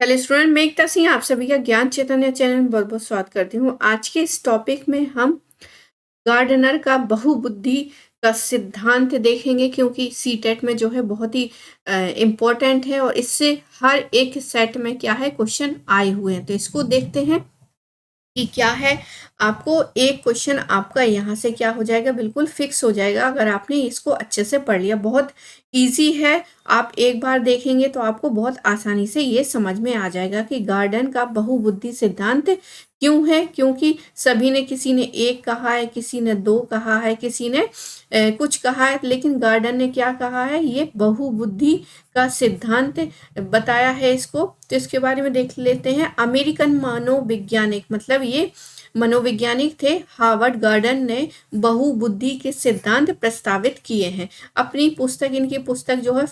Hello student, मैं एकता सिंह आप सभी का ज्ञान चैतन्य चैनल में बहुत बहुत स्वागत करती हूँ। आज के इस टॉपिक में हम गार्डनर का बहुबुद्धि का सिद्धांत देखेंगे, क्योंकि सीटेट में जो है बहुत ही इम्पोर्टेंट है और इससे हर एक सेट में क्या है क्वेश्चन आए हुए हैं। तो इसको देखते हैं कि क्या है। आपको एक क्वेश्चन आपका यहाँ से क्या हो जाएगा, बिल्कुल फिक्स हो जाएगा अगर आपने इसको अच्छे से पढ़ लिया। बहुत इजी है, आप एक बार देखेंगे तो आपको बहुत आसानी से ये समझ में आ जाएगा कि गार्डन का बहुबुद्धि सिद्धांत क्यों है। क्योंकि सभी ने, किसी ने एक कहा है, किसी ने दो कहा है, किसी ने कुछ कहा है, लेकिन गार्डन ने क्या कहा है, ये बहुबुद्धि का सिद्धांत बताया है इसको। तो इसके बारे में देख लेते हैं। अमेरिकन मनोवैज्ञानिक, मतलब ये मनोवैज्ञानिक थे, हार्वर्ड गार्डन ने बहुबुद्धि के सिद्धांत प्रस्तावित किए हैं अपनी पुस्तक। इनकी पुस्तक जो है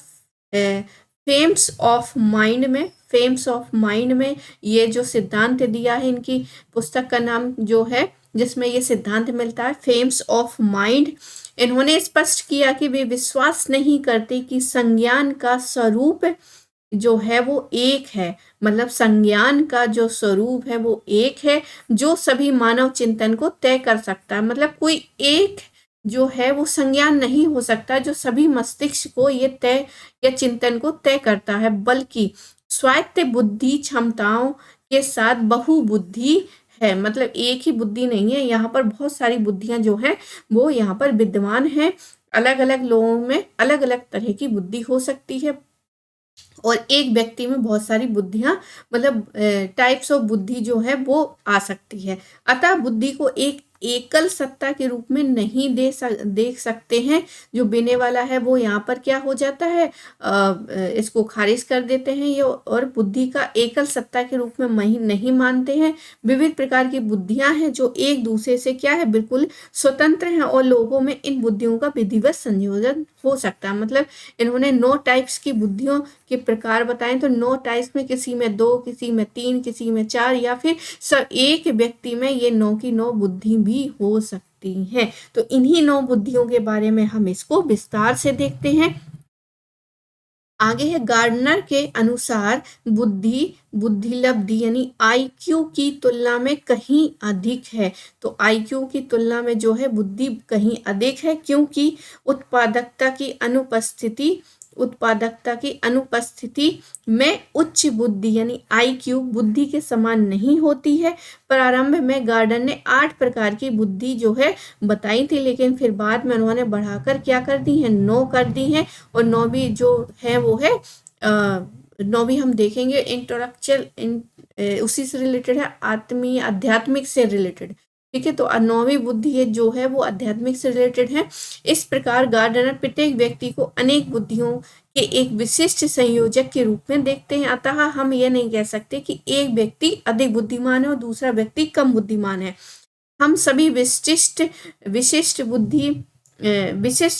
फेम्स ऑफ माइंड में ये जो सिद्धांत दिया है, इनकी पुस्तक का नाम जो है जिसमें ये सिद्धांत मिलता है, फेम्स ऑफ माइंड। इन्होंने स्पष्ट किया कि वे विश्वास नहीं करते कि संज्ञान का स्वरूप जो है वो एक है, मतलब संज्ञान का जो स्वरूप है वो एक है जो सभी मानव चिंतन को तय कर सकता है। मतलब कोई एक जो है वो संज्ञान नहीं हो सकता जो सभी मस्तिष्क को ये तय या चिंतन को तय करता है, बल्कि स्वायत्त बुद्धि क्षमताओं के साथ बहुबुद्धि है। मतलब एक ही बुद्धि नहीं है, यहाँ पर बहुत सारी बुद्धियां जो हैं वो यहाँ पर विद्यमान है। अलग अलग लोगों में अलग अलग तरह की बुद्धि हो सकती है और एक व्यक्ति में बहुत सारी बुद्धियां, मतलब टाइप्स ऑफ बुद्धि जो है वो आ सकती है। अतः बुद्धि को एक एकल सत्ता के रूप में नहीं देख सकते हैं। जो बिने वाला है वो यहाँ पर क्या हो जाता है, इसको खारिज कर देते हैं ये, और बुद्धि का एकल सत्ता के रूप में नहीं मानते हैं। विविध प्रकार की बुद्धियां हैं जो एक दूसरे से क्या है, बिल्कुल स्वतंत्र हैं, और लोगों में इन बुद्धियों का विधिवत संयोजन हो सकता है। मतलब इन्होंने 9 टाइप्स की बुद्धियों के प्रकार बताएं। तो 9 टाइप्स में किसी में 2, किसी में 3, किसी में 4, या फिर सब एक व्यक्ति में ये 9 की 9 बुद्धि भी हो सकती हैं। तो इन्हीं 9 बुद्धियों के बारे में हम इसको विस्तार से देखते हैं। आगे है, गार्डनर के अनुसार बुद्धिलब्धि यानी आईक्यू की तुलना में कहीं अधिक है। तो आईक्यू की तुलना में जो है बुद्धि कहीं अधिक है, क्योंकि उत्पादकता की अनुपस्थिति में उच्च बुद्धि यानी आईक्यू बुद्धि के समान नहीं होती है। प्रारंभ में गार्डन ने 8 प्रकार की बुद्धि जो है बताई थी, लेकिन फिर बाद में उन्होंने बढ़ाकर क्या कर दी है, 9 कर दी है। और 9वीं जो है वो है 9वीं हम देखेंगे इंटेलेक्चुअल, उसी से रिलेटेड है, आध्यात्मिक से रिलेटेड। ठीक है, तो 9वीं बुद्धि ये जो है वो आध्यात्मिक से रिलेटेड है। इस प्रकार गार्डनर प्रत्येक व्यक्ति को अनेक बुद्धियों के एक विशिष्ट संयोजक के रूप में देखते हैं। अतः हम ये नहीं कह सकते कि एक व्यक्ति अधिक बुद्धिमान है और दूसरा व्यक्ति कम बुद्धिमान है। हम सभी विशिष्ट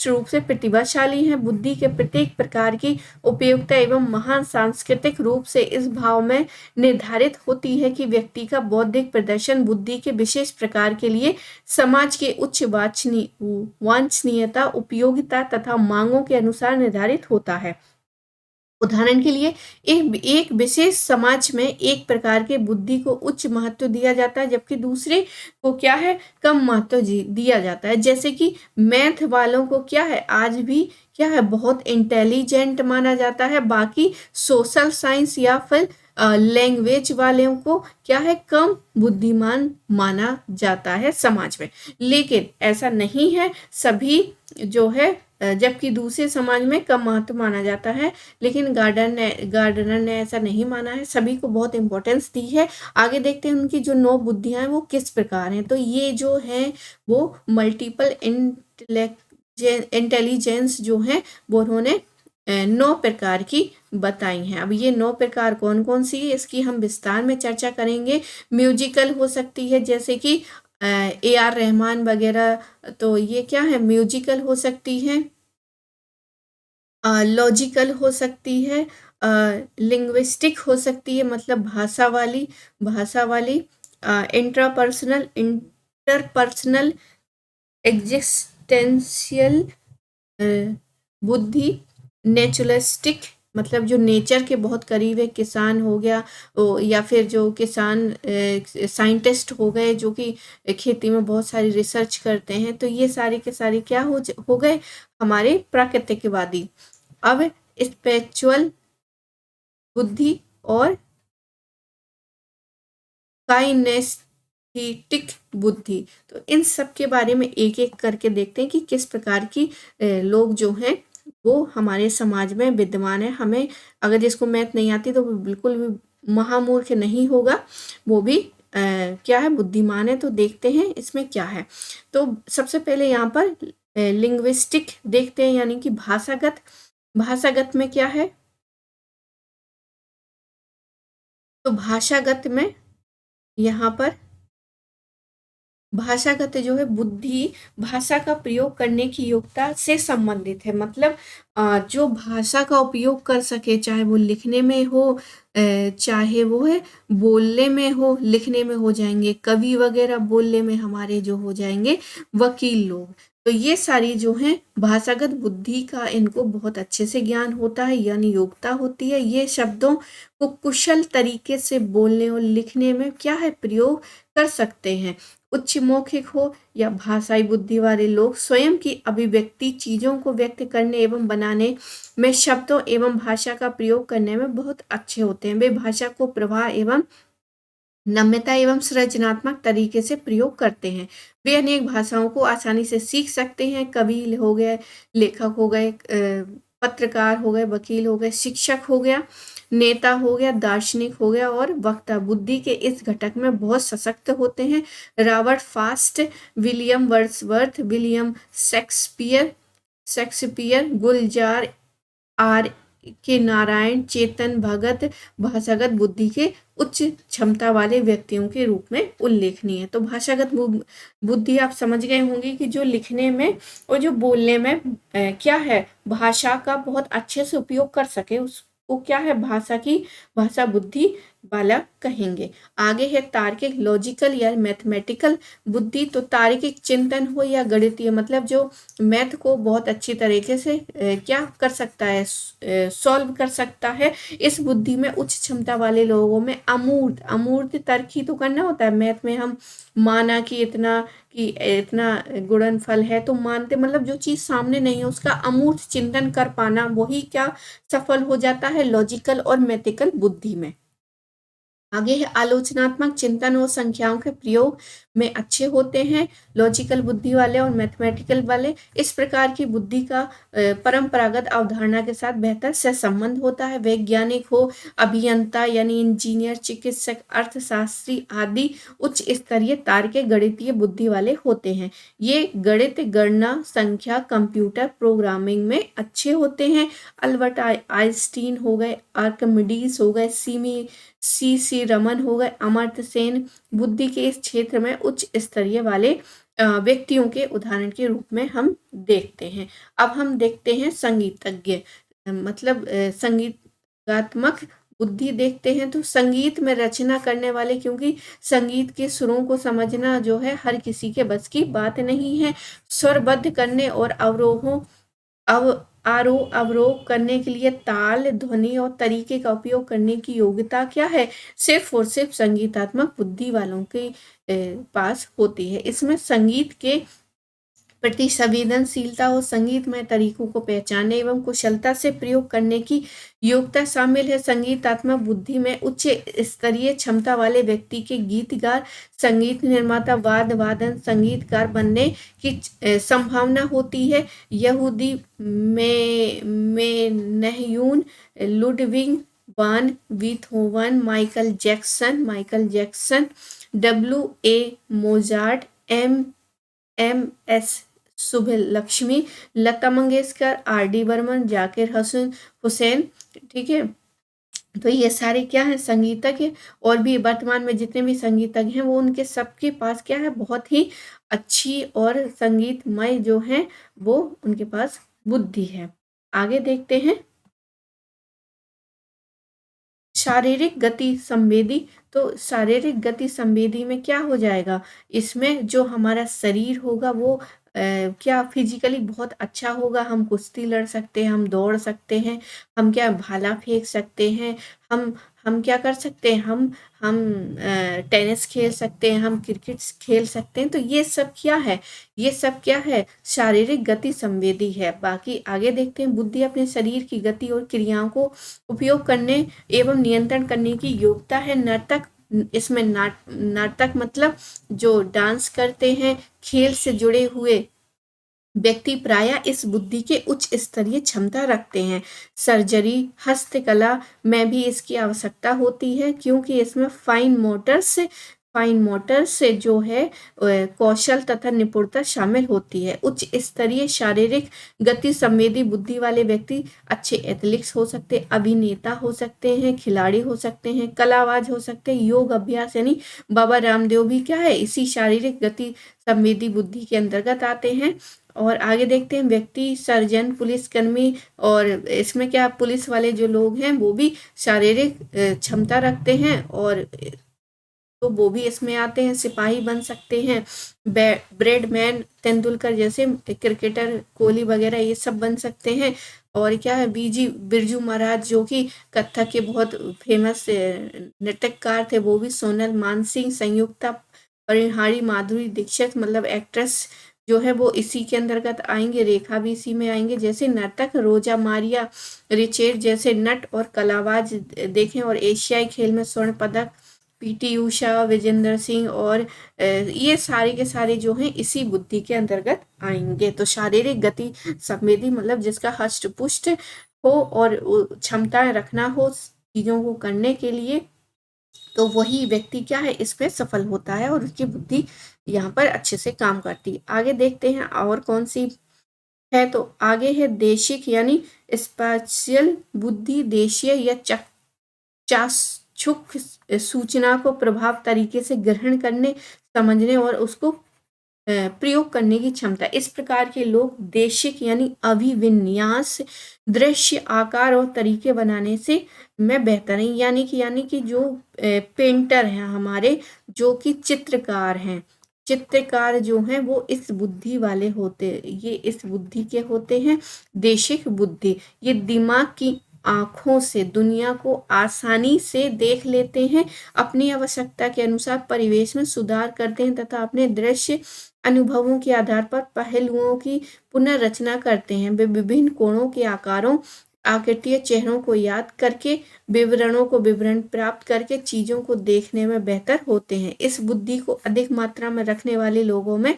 रूप से प्रतिभाशाली हैं। बुद्धि के प्रत्येक प्रकार की उपयोगिता एवं महान सांस्कृतिक रूप से इस भाव में निर्धारित होती है कि व्यक्ति का बौद्धिक प्रदर्शन बुद्धि के विशेष प्रकार के लिए समाज के उच्च वांछनीयता, उपयोगिता तथा मांगों के अनुसार निर्धारित होता है। उदाहरण के लिए एक विशेष समाज में एक प्रकार के बुद्धि को उच्च महत्व दिया जाता है, जबकि दूसरे को क्या है, कम महत्व दिया जाता है। जैसे कि मैथ वालों को क्या है, आज भी क्या है, बहुत इंटेलिजेंट माना जाता है, बाकी सोशल साइंस या फिर लैंग्वेज वालों को क्या है, कम बुद्धिमान माना जाता है समाज में। लेकिन ऐसा नहीं है, सभी जो है जबकि दूसरे समाज में कम महत्व माना जाता है, लेकिन गार्डनर ने ऐसा नहीं माना है, सभी को बहुत इंपॉर्टेंस दी है। आगे देखते हैं उनकी जो 9 बुद्धियां हैं वो किस प्रकार हैं। तो ये जो है वो मल्टीपल इंटेलिजेंस जो है वो उन्होंने 9 प्रकार की बताई हैं। अब ये 9 प्रकार कौन कौन सी है इसकी हम विस्तार में चर्चा करेंगे। म्यूजिकल हो सकती है, जैसे कि AR रहमान वगैरह, तो ये क्या है, म्यूजिकल हो सकती है। लॉजिकल हो सकती है, लिंग्विस्टिक हो सकती है, मतलब भाषा वाली, इंटरपर्सनल, एग्जिस्टेंशियल बुद्धि, नेचुरलिस्टिक मतलब जो नेचर के बहुत करीब है, किसान हो गया या फिर जो किसान साइंटिस्ट हो गए जो कि खेती में बहुत सारी रिसर्च करते हैं, तो ये सारी के सारी क्या हो गए हमारे प्राकृतिकवादी। अब स्पिरिचुअल बुद्धि और काइनेस्थेटिक बुद्धि, तो इन सब के बारे में एक एक करके देखते हैं कि किस प्रकार की लोग जो हैं वो हमारे समाज में विद्यमान है। हमें अगर जिसको मैथ नहीं आती तो वो बिल्कुल भी महामूर्ख नहीं होगा, वो भी क्या है, बुद्धिमान है। तो देखते हैं इसमें क्या है। तो सबसे पहले यहाँ पर लिंग्विस्टिक देखते हैं, यानी कि भाषागत। भाषागत में क्या है, तो भाषागत में यहाँ पर भाषागत जो है बुद्धि भाषा का प्रयोग करने की योग्यता से संबंधित है। मतलब जो भाषा का उपयोग कर सके, चाहे वो लिखने में हो, चाहे वो है बोलने में हो, लिखने में हो जाएंगे कवि वगैरह, बोलने में हमारे जो हो जाएंगे वकील लोग। तो ये सारी जो है भाषागत बुद्धि का इनको बहुत अच्छे से ज्ञान होता है, यानी योग्यता होती है। ये शब्दों को कुशल तरीके से बोलने और लिखने में क्या है प्रयोग कर सकते हैं। उच्च मौखिक हो या भाषाई बुद्धि वाले लोग स्वयं की अभिव्यक्ति, चीजों को व्यक्त करने एवं बनाने में, शब्दों एवं भाषा का प्रयोग करने में बहुत अच्छे होते हैं। वे भाषा को प्रवाह एवं नम्यता एवं सृजनात्मक तरीके से प्रयोग करते हैं। वे अनेक भाषाओं को आसानी से सीख सकते हैं। कवि हो गए, लेखक हो गए, पत्रकार हो गए, वकील हो गए, शिक्षक हो गया, नेता हो गया, दार्शनिक हो गया और वक्ता बुद्धि के इस घटक में बहुत सशक्त होते हैं। Robert Frost, William Wordsworth, William Shakespeare, Gulzar R K Narayan, Chetan Bhagat भाषागत बुद्धि के उच्च क्षमता वाले व्यक्तियों के रूप में उल्लेखनीय है। तो भाषागत बुद्धि आप समझ गए होंगे कि जो लिखने में और जो बोलने में क्या है, भाषा का बहुत अच्छे से उपयोग कर सके, उसको क्या है भाषा बुद्धि वाला कहेंगे। आगे है तार्किक, लॉजिकल या मैथमेटिकल बुद्धि। तो तार्किक चिंतन हो या गणितीय, मतलब जो मैथ को बहुत अच्छी तरीके से क्या कर सकता है, सॉल्व कर सकता है। इस बुद्धि में उच्च क्षमता वाले लोगों में अमूर्त तर्क ही तो करना होता है। मैथ में हम माना कि इतना गुणनफल है तो मानते, मतलब जो चीज सामने नहीं है उसका अमूर्त चिंतन कर पाना, वही क्या सफल हो जाता है लॉजिकल और मैथिकल बुद्धि में। आगे है आलोचनात्मक चिंतन और संख्याओं के प्रयोग में अच्छे होते हैं लॉजिकल बुद्धि वाले और मैथमेटिकल वाले। इस प्रकार की बुद्धि का परंपरागत अवधारणा के साथ बेहतर से संबंध होता है। वैज्ञानिक हो, अभियंता यानी इंजीनियर, चिकित्सक, अर्थशास्त्री आदि उच्च स्तरीय तार्किक गणितीय बुद्धि वाले होते हैं। ये गणित, गणना, संख्या, कंप्यूटर प्रोग्रामिंग में अच्छे होते हैं। अल्बर्ट आइंस्टीन हो गए, आर्किमिडीज हो गए, सी रमन हो गए, अमर्त्य सेन बुद्धि के इस क्षेत्र में उच्च स्तरीय वाले व्यक्तियों के उदाहरण के रूप में हम देखते हैं। अब हम देखते हैं संगीतज्ञ, मतलब संगीतात्मक बुद्धि देखते हैं। तो संगीत में रचना करने वाले, क्योंकि संगीत के सुरों को समझना जो है हर किसी के बस की बात नहीं है। स्वरबद्ध करने और आरोह अवरोह करने के लिए ताल, ध्वनि और तरीके का उपयोग करने की योग्यता क्या है, सिर्फ और सिर्फ संगीतात्मक बुद्धि वालों के पास होती है। इसमें संगीत के प्रति संवेदनशीलता और संगीतमय तरीकों को पहचानने एवं कुशलता से प्रयोग करने की योग्यता शामिल है। संगीतात्मक बुद्धि में उच्च स्तरीय क्षमता वाले व्यक्ति के गीतकार, संगीत निर्माता, वादन संगीतकार बनने की संभावना होती है। Yehudi Menuhin, Ludwig van Beethoven, Michael Jackson, W.A. Mozart, M.S. Subbulakshmi, Lata Mangeshkar, R.D. Burman, Zakir Hussain, ठीक है। तो ये सारे क्या है संगीतज्ञ, और भी वर्तमान में जितने भी संगीतज्ञ हैं वो उनके सबके पास क्या है बहुत ही अच्छी और संगीतमय जो है वो उनके पास बुद्धि है। आगे देखते हैं शारीरिक गति संवेदी। तो शारीरिक गति संवेदी में क्या हो जाएगा, इसमें जो हमारा शरीर होगा वो क्या फिजिकली बहुत अच्छा होगा, हम कुश्ती लड़ सकते हैं, हम दौड़ सकते हैं, हम क्या भाला फेंक सकते हैं, हम हम क्या कर सकते हैं, हम टेनिस खेल सकते हैं, हम क्रिकेट खेल सकते हैं। तो ये सब क्या है, ये सब क्या है, शारीरिक गति संवेदी है। बाकी आगे देखते हैं, बुद्धि अपने शरीर की गति और क्रियाओं को उपयोग करने एवं नियंत्रण करने की योग्यता है। नर्तक, इसमें नर्तक मतलब जो डांस करते हैं, खेल से जुड़े हुए व्यक्ति प्रायः इस बुद्धि के उच्च स्तरीय क्षमता रखते हैं। सर्जरी, हस्तकला में भी इसकी आवश्यकता होती है, क्योंकि इसमें फाइन मोटर से जो है कौशल तथा निपुणता शामिल होती है। उच्च स्तरीय शारीरिक गति संवेदी बुद्धि वाले व्यक्ति अच्छे एथलीट्स हो सकते हैं, अभिनेता हो सकते हैं, खिलाड़ी हो सकते हैं, कलाबाज हो सकते हैं। योग अभ्यास यानी बाबा रामदेव भी क्या है, इसी शारीरिक गति संवेदी बुद्धि के अंतर्गत आते हैं। और आगे देखते हैं, व्यक्ति, सर्जन, पुलिसकर्मी, और इसमें क्या पुलिस वाले जो लोग हैं वो भी शारीरिक क्षमता रखते हैं, और तो वो भी इसमें आते हैं। सिपाही बन सकते हैं, ब्रेडमैन, तेंदुलकर जैसे क्रिकेटर, कोहली वगैरह ये सब बन सकते हैं। और क्या है, बीजी बिरजू महाराज जो कि कथक के बहुत फेमस नृत्यकार थे, वो भी, सोनल मानसिंह, संयुक्ता परिहारी, माधुरी दीक्षित मतलब एक्ट्रेस जो है वो इसी के अंतर्गत आएंगे, रेखा भी इसी में आएंगे। जैसे नर्तक, रोजा मारिया, रिचेट जैसे नट और कलाबाज देखें, और एशियाई खेल में स्वर्ण पदक पीटी उषा, विजेंद्र सिंह, और ये सारे के सारे जो हैं इसी बुद्धि के अंतर्गत आएंगे। तो शारीरिक गति संवेदी मतलब जिसका हष्ट पुष्ट हो और क्षमता रखना हो चीजों को करने के लिए, तो वही व्यक्ति क्या है इसमें सफल होता है, और उसकी बुद्धि यहाँ पर अच्छे से काम करती है। आगे देखते हैं और कौन सी है, तो आगे है देशिक यानी स्पेशियल बुद्धि। देशीय या चाक्षुक सूचना को प्रभाव तरीके से ग्रहण करने, समझने और उसको प्रयोग करने की क्षमता। इस प्रकार के लोग देशिक यानी अभिविन्यास, दृश्य, आकार और तरीके बनाने से में बेहतर हैं। यानी कि जो पेंटर हैं हमारे, जो कि चित्रकार हैं, चित्रकार जो हैं वो इस बुद्धि वाले होते, ये इस बुद्धि के होते हैं। देशिक बुद्धि, ये दिमाग की आंखों से दुनिया को आसानी से देख लेते हैं, अपनी आवश्यकता के अनुसार परिवेश में सुधार करते हैं तथा अपने दृश्य अनुभवों के आधार पर पहलुओं की पुनर्रचना करते हैं। वे विभिन्न कोणों के आकारों, आकृतियों, चेहरों को याद करके, विवरण प्राप्त करके चीजों को देखने में बेहतर होते हैं। इस बुद्धि को अधिक मात्रा में रखने वाले लोगों में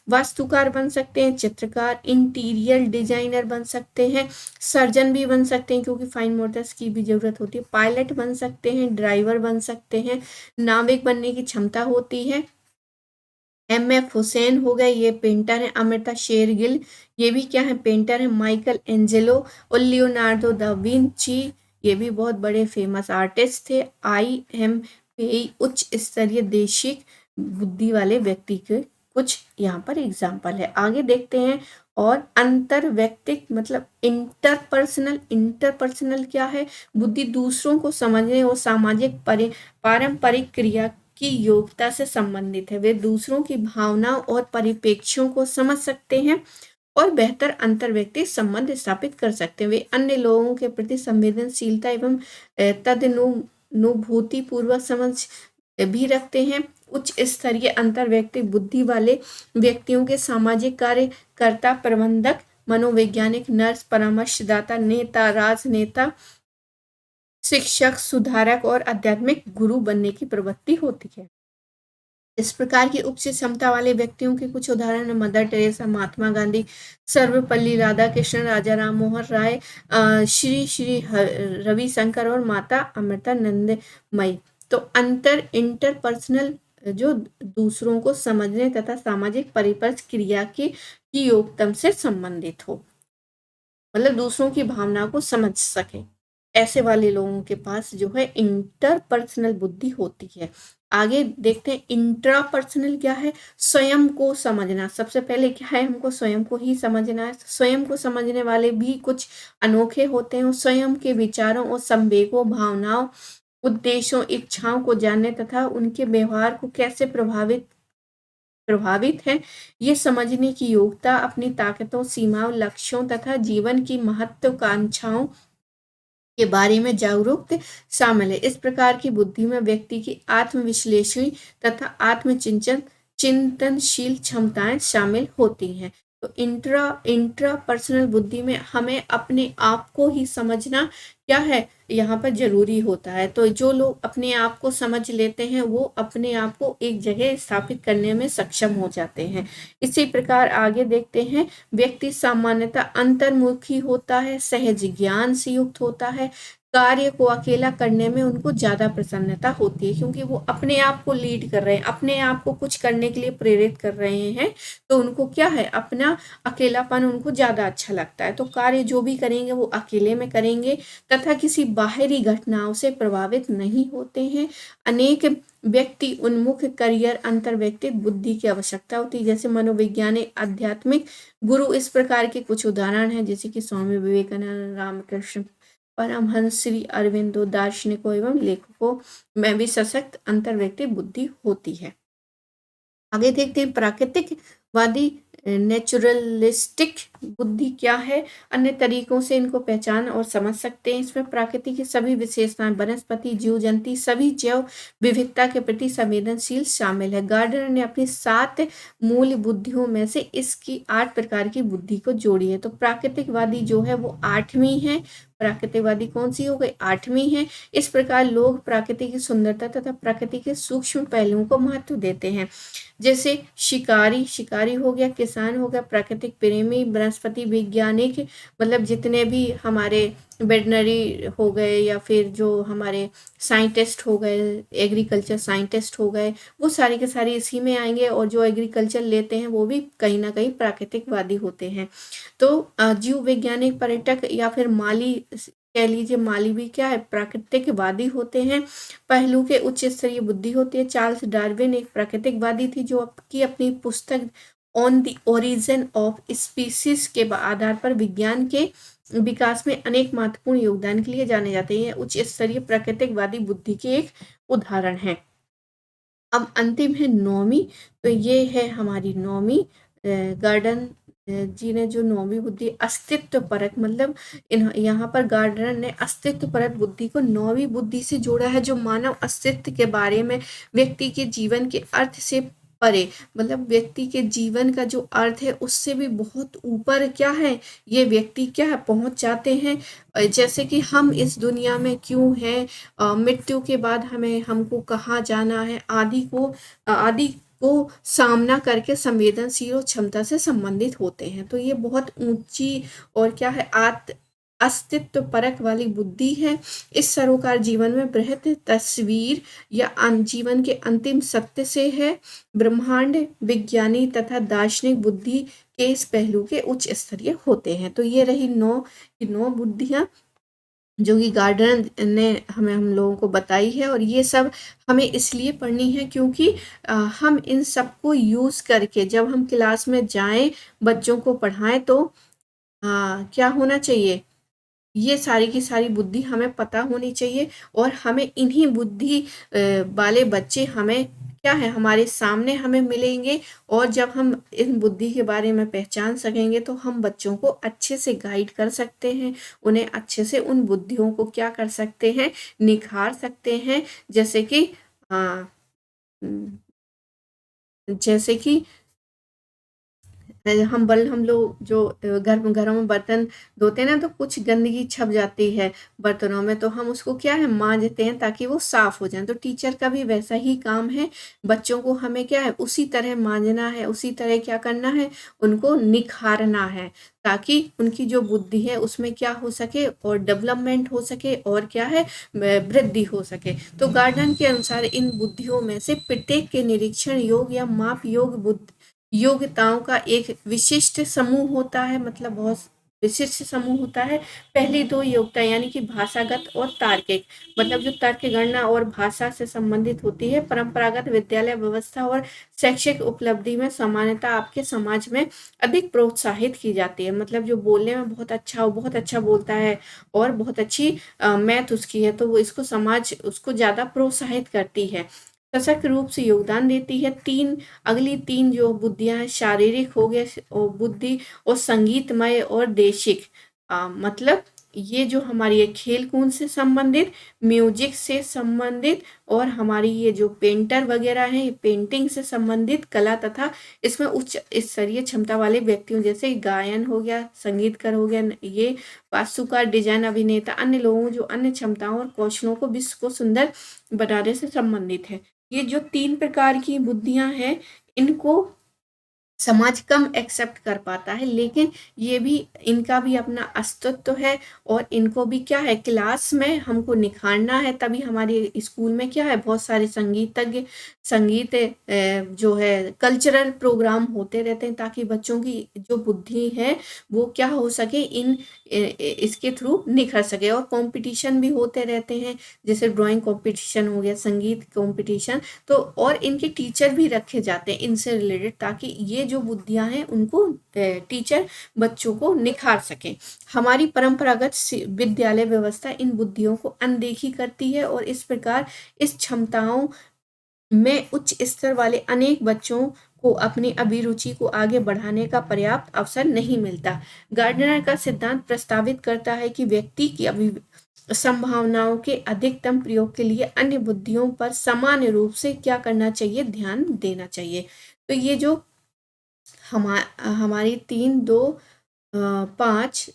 वास्तुकार बन सकते हैं, चित्रकार, इंटीरियर डिजाइनर बन सकते हैं, सर्जन भी बन सकते हैं क्योंकि फाइन मोटर्स की भी जरूरत होती है, पायलट बन सकते हैं, ड्राइवर बन सकते हैं, नाविक बनने की क्षमता होती है। एम.एफ. हुसैन हो गए, ये पेंटर है। अमृता शेरगिल, ये भी क्या है, पेंटर है। माइकल एंजेलो और लियोनार्डो दा विंची, ये भी बहुत बड़े फेमस आर्टिस्ट थे। IMPI उच्च स्तरीय देशिक बुद्धि वाले व्यक्ति के कुछ यहाँ पर एग्जाम्पल है। आगे देखते हैं, और अंतर व्यक्तिक मतलब इंटरपर्सनल क्या है, बुद्धि दूसरों को समझने और सामाजिक पारंपरिक क्रिया की योग्यता से संबंधित है। वे दूसरों की भावनाओं और परिप्रेक्ष्यों को समझ सकते हैं और बेहतर अंतर व्यक्ति संबंध स्थापित कर सकते हैं। वे अन्य लोगों के प्रति संवेदनशीलता एवं तदनुभूति पूर्वक समझ भी रखते हैं। उच्च स्तरीय अंतर व्यक्ति बुद्धि वाले व्यक्तियों के सामाजिक कार्यकर्ता, प्रबंधक, मनोवैज्ञानिक, नर्स, परामर्शदाता, नेता, राजनेता, शिक्षक, सुधारक और आध्यात्मिक गुरु बनने की प्रवृत्ति होती है। इस प्रकार की उच्च क्षमता वाले व्यक्तियों के कुछ उदाहरण है, मदर टेरेसा, महात्मा गांधी, सर्वपल्ली राधाकृष्णन, राजा राम मोहन राय, श्री श्री रविशंकर और माता अमृतानंदमयी। तो इंटरपर्सनल जो दूसरों को समझने तथा सामाजिक परिपर्य क्रिया की योग्यता से संबंधित हो, मतलब दूसरों की भावना को समझ सके, ऐसे वाले लोगों के पास जो है इंटरपर्सनल बुद्धि होती है। आगे देखते हैं, इंट्रापर्सनल क्या है, स्वयं को समझना। सबसे पहले क्या है, हमको स्वयं को ही समझना है। स्वयं को समझने वाले भी कुछ अनोखे होते हैं। स्वयं के विचारों और संवेगों, भावनाओं, उद्देश्यों, इच्छाओं को जानने तथा उनके व्यवहार को कैसे प्रभावित है। ये समझने की योग्यता, अपनी ताकतों, सीमाओं, लक्ष्यों तथा जीवन की महत्वाकांक्षाओं के बारे में जागरूक शामिल है। इस प्रकार की बुद्धि में व्यक्ति की आत्मविश्लेषणी तथा आत्मचिंतन चिंतनशील क्षमताएं शामिल होती हैं। तो इंट्रा पर्सनल बुद्धि में हमें अपने आप को ही समझना क्या है यहाँ पर जरूरी होता है। तो जो लोग अपने आप को समझ लेते हैं वो अपने आप को एक जगह स्थापित करने में सक्षम हो जाते हैं। इसी प्रकार आगे देखते हैं, व्यक्ति सामान्यतः अंतर्मुखी होता है, सहज ज्ञान से युक्त होता है, कार्य को अकेला करने में उनको ज्यादा प्रसन्नता होती है क्योंकि वो अपने आप को लीड कर रहे हैं, अपने आप को कुछ करने के लिए प्रेरित कर रहे हैं। तो उनको क्या है, अपना अकेलापन उनको ज्यादा अच्छा लगता है। तो कार्य जो भी करेंगे वो अकेले में करेंगे तथा किसी बाहरी घटनाओं से प्रभावित नहीं होते हैं। अनेक व्यक्ति उन्मुख करियर अंतर व्यक्तिक बुद्धि की आवश्यकता होती है, जैसे मनोवैज्ञानिक, आध्यात्मिक गुरु इस प्रकार के कुछ उदाहरण हैं, जैसे कि स्वामी विवेकानंद, रामकृष्ण परमहंस, श्री अरविंदो, दार्शनिकों एवं लेखकों में भी सशक्त अंतर्व्यक्ति बुद्धि होती है। आगे देखते हैं, प्राकृतिकवादी नेचुरलिस्टिक बुद्धि क्या है। अन्य तरीकों से इनको पहचान और समझ सकते हैं। इसमें प्रकृति की सभी विशेषताएं, वनस्पति, जीव जंतु, सभी जैव विविधता के प्रति संवेदनशील शामिल है। गार्डनर ने अपनी 7 मूल बुद्धियों में से इसकी 8 प्रकार की बुद्धि को जोड़ी है। तो प्राकृतिकवादी जो है वो 8वीं है। प्राकृतिकवादी कौन सी हो गई, 8वीं है। इस प्रकार लोग प्रकृति की सुंदरता तथा प्रकृति के सूक्ष्म पहलुओं को महत्व देते हैं, जैसे शिकारी हो गया, किसान हो गया, प्राकृतिक प्रेमी, वनस्पति वैज्ञानिक, मतलब जितने भी हमारे वेटनरी हो गए या फिर जो हमारे साइंटिस्ट हो गए, एग्रीकल्चर साइंटिस्ट हो गए, वो सारी के सारी इसी में आएंगे। और जो एग्रीकल्चर लेते हैं वो भी कहीं ना कहीं प्राकृतिकवादी होते हैं। तो जीव वैज्ञानिक, पर्यटक या फिर माली कह लीजिए, माली भी क्या है, प्राकृतिकवादी होते हैं। पहलू के उच्च स्तरीय बुद्धि होती है। चार्ल्स डार्विन एक प्राकृतिकवादी थी जो की अपनी पुस्तक on the origin of species के आधार पर विज्ञान के विकास में अनेक महत्वपूर्ण योगदान के लिए जाने जाते हैं। उच्च स्तरीय प्राकृतिकवादी बुद्धि के एक उदाहरण है। अब अंतिम है 9वीं। तो ये है हमारी 9वीं, गार्डन जी ने जो 9वीं बुद्धि अस्तित्व परक, मतलब यहाँ पर गार्डनर ने अस्तित्व परक बुद्धि को 9वीं बुद्धि से जोड़ा है, जो मानव अस्तित्व के बारे में, व्यक्ति के जीवन के अर्थ से परे, मतलब व्यक्ति के जीवन का जो अर्थ है उससे भी बहुत ऊपर क्या है, ये व्यक्ति क्या है, पहुंच जाते हैं। जैसे कि हम इस दुनिया में क्यों हैं, मृत्यु के बाद हमको कहाँ जाना है, आदि को सामना करके संवेदनशील और क्षमता से संबंधित होते हैं। तो ये बहुत ऊंची और क्या है, अस्तित्व परक वाली बुद्धि है। इस सरोकार जीवन में बृहत तस्वीर या जीवन के अंतिम सत्य से है। ब्रह्मांड विज्ञानी तथा दार्शनिक बुद्धि के इस पहलू के उच्च स्तरीय होते हैं। तो ये रही 9 बुद्धियां जो कि गार्डनर ने हम लोगों को बताई है। और ये सब हमें इसलिए पढ़नी है क्योंकि हम इन सबको यूज़ करके जब हम क्लास में जाएं, बच्चों को पढ़ाएं, तो क्या होना चाहिए, ये सारी की सारी बुद्धि हमें पता होनी चाहिए। और हमें इन्हीं बुद्धि वाले बच्चे हमें क्या है, हमारे सामने हमें मिलेंगे। और जब हम इन बुद्धि के बारे में पहचान सकेंगे तो हम बच्चों को अच्छे से गाइड कर सकते हैं, उन्हें अच्छे से उन बुद्धियों को क्या कर सकते हैं, निखार सकते हैं। जैसे कि हम लोग जो घरों में बर्तन धोते हैं ना, तो कुछ गंदगी छप जाती है बर्तनों में, तो हम उसको क्या है, मांजते हैं ताकि वो साफ हो जाए। तो टीचर का भी वैसा ही काम है, बच्चों को हमें क्या है, उसी तरह मांजना है, उसी तरह क्या करना है, उनको निखारना है, ताकि उनकी जो बुद्धि है उसमें क्या हो सके और डेवलपमेंट हो सके और क्या है, वृद्धि हो सके। तो गार्डन के अनुसार इन बुद्धियों में से प्रत्येक के निरीक्षण योग या माप योग्यताओं का एक विशिष्ट समूह होता है, मतलब बहुत विशिष्ट समूह होता है। पहली 2 योग्यता यानी कि भाषागत और तार्किक, मतलब जो तर्क गणना और भाषा से संबंधित होती है, परंपरागत विद्यालय व्यवस्था और शैक्षिक उपलब्धि में सामान्यता आपके समाज में अधिक प्रोत्साहित की जाती है। मतलब जो बोलने में बहुत अच्छा बोलता है और बहुत अच्छी मैथ उसकी है, तो वो इसको समाज उसको ज्यादा प्रोत्साहित करती है। सशक्त रूप से योगदान देती है। अगली 3 जो बुद्धियाँ हैं, शारीरिक हो गया और बुद्धि और संगीतमय और देशिक। मतलब ये जो हमारी है खेल-कूद से संबंधित, म्यूज़िक से संबंधित और हमारी ये जो पेंटर वगैरह हैं, ये पेंटिंग से संबंधित कला तथा इसमें उच्च स्तरीय क्षमता वाले व्यक्तियों जैसे गायन हो गया, संगीतकार हो गया, ये वास्तुकार, डिज़ाइन अभिनेता, अन्य लोगों जो अन्य क्षमताओं और कौशलों को विश्व को सुंदर बनाने से संबंधित है। ये जो 3 प्रकार की बुद्धियाँ हैं, इनको समाज कम एक्सेप्ट कर पाता है, लेकिन ये भी इनका भी अपना अस्तित्व है और इनको भी क्या है क्लास में हमको निखारना है, तभी हमारे स्कूल में क्या है बहुत सारे संगीतज्ञ संगीत जो है कल्चरल प्रोग्राम होते रहते हैं ताकि बच्चों की जो बुद्धि है वो क्या हो सके इसके थ्रू निखर सके। और कंपटीशन भी होते रहते हैं, जैसे ड्राइंग कंपटीशन हो गया, संगीत कंपटीशन, तो और इनके टीचर भी रखे जाते हैं इनसे रिलेटेड ताकि ये जो बुद्धियां हैं उनको टीचर बच्चों को निखार सकें। हमारी परंपरागत विद्यालय व्यवस्था इन बुद्धियों को अनदेखी करती है और इस प्रकार इस क्षमताओं में उच्च स्तर वाले अनेक बच्चों को अपनी अभिरुचि को आगे बढ़ाने का पर्याप्त अवसर नहीं मिलता। गार्डनर का सिद्धांत प्रस्तावित करता है कि व्यक्ति की संभावनाओं के अधिकतम प्रयोग के लिए अन्य बुद्धियों पर सामान्य रूप से क्या करना चाहिए, ध्यान देना चाहिए। तो ये जो हमारी 3, 2, 5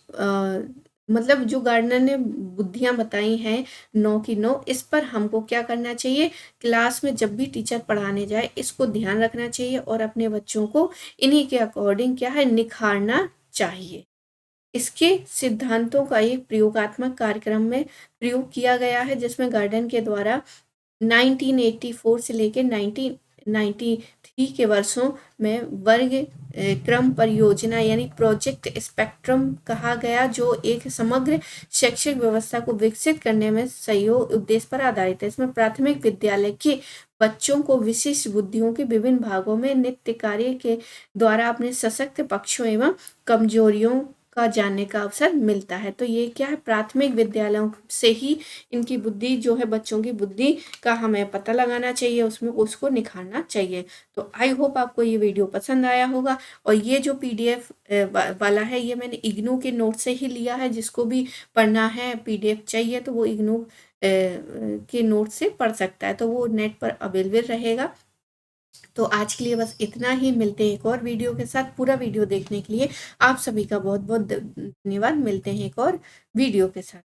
मतलब जो गार्डनर ने बुद्धियां बताई हैं 9 की 9, इस पर हमको क्या करना चाहिए, क्लास में जब भी टीचर पढ़ाने जाए इसको ध्यान रखना चाहिए और अपने बच्चों को इन्हीं के अकॉर्डिंग क्या है निखारना चाहिए। इसके सिद्धांतों का एक प्रयोगात्मक कार्यक्रम में प्रयोग किया गया है जिसमें गार्डन के द्वारा 1984 से लेकर 1993 के वर्षों में वर्ग क्रम परियोजना यानी प्रोजेक्ट स्पेक्ट्रम कहा गया, जो एक समग्र शैक्षिक व्यवस्था को विकसित करने में सहयोग उद्देश्य पर आधारित है। इसमें प्राथमिक विद्यालय के बच्चों को विशिष्ट बुद्धियों के विभिन्न भागों में नित्य कार्य के द्वारा अपने सशक्त पक्षों एवं कमजोरियों का जानने का अवसर मिलता है। तो ये क्या है, प्राथमिक विद्यालयों से ही इनकी बुद्धि जो है बच्चों की बुद्धि का हमें पता लगाना चाहिए, उसमें उसको निखारना चाहिए। तो आई होप आपको ये वीडियो पसंद आया होगा और ये जो पीडीएफ वाला है ये मैंने इग्नू के नोट से ही लिया है। जिसको भी पढ़ना है पीडीएफ चाहिए तो वो इग्नू के नोट से पढ़ सकता है, तो वो नेट पर अवेलेबल रहेगा। तो आज के लिए बस इतना ही, मिलते हैं एक और वीडियो के साथ। पूरा वीडियो देखने के लिए आप सभी का बहुत बहुत धन्यवाद। मिलते हैं एक और वीडियो के साथ।